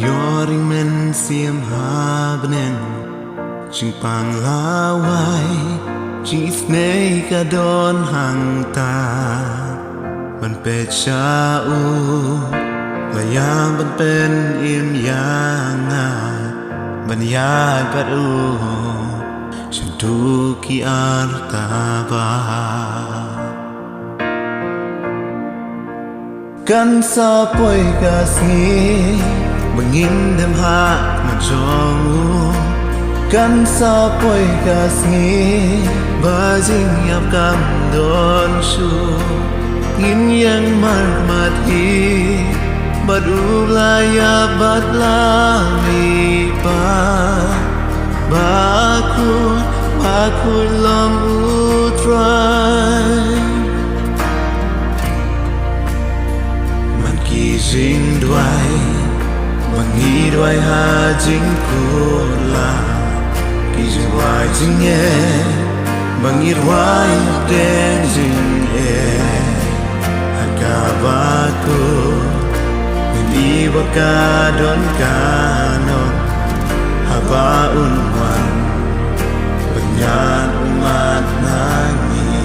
Yoring men siam habnen Ching pang lawai Ching snei ka don hang ta Man pe cha u Layang ban pen im yang Ban yai pat u Ching tu ki arta ba Kan sa poi ka sngi Bangin dem ha ma jong u Kan sa poi ka sngi Ba jing yap kam don shu Ngin yang mar mat hi Bad u la ya bad la mi pa Ba ku long u try Man ki jing duai Man nghi duai ha jing ku la Ki jing duai jing ye Man nghi duai den jing ye Haka ba ku Hindi ba ka don ka non Haba unwan Banyan umat nangi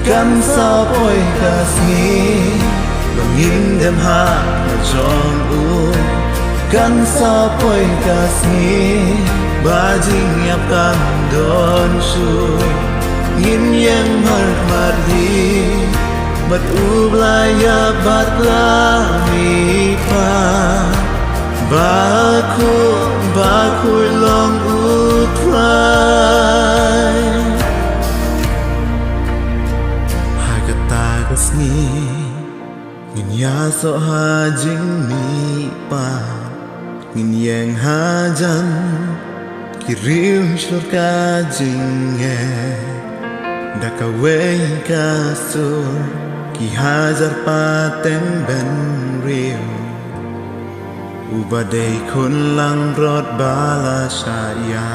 Kan sa poi ka sngi Bangin dem ha ma jong u Kan sa poi ka sngi Ba jing yap kam don shu Ngin yang mar mar hi Bat u blaya bat la mi pa Ba ku long u try Hai kata ka sngi Ngin ya so ha jing mi pa Ngin yang ha jan Kirim shlur ka jing ye Daka wei ka sur Ki hajar paten ben riu Ubadai kun lang rot bala syaya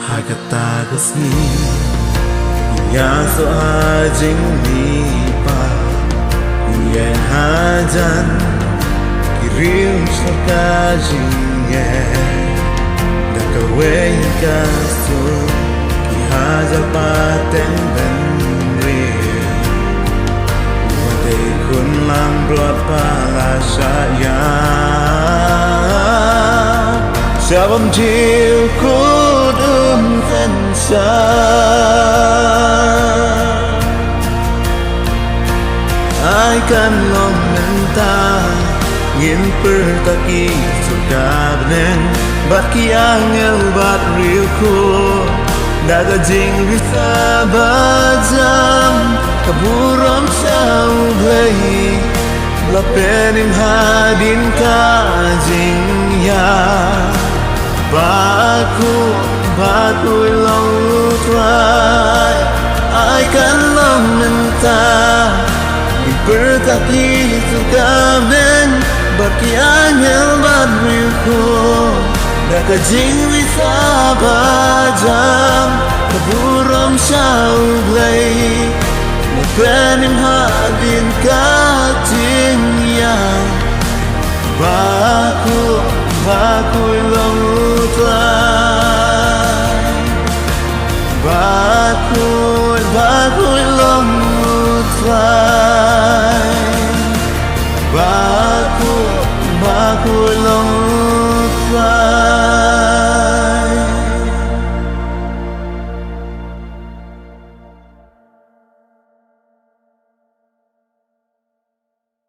Hai kata kesni Ya so hajing ni pa Yen hajan Kirim syurga jing ye Daka wei ka sur Ki hajar paten ben kun lang rot pala saya Sabam jiu kudum tensa Ai kan long menta Ngin pertaki suka benen Bat ki angel bat riu ku Daga jing bisa bajam Kaburam sao blay Lapenim hadin ka jing ya Baku long try I can long menta Berkati suka ben Baki angel bad riuko Daga jing bisa bajam Kaburam sao blay Penim hadin kating yang Baku long utay Baku long utay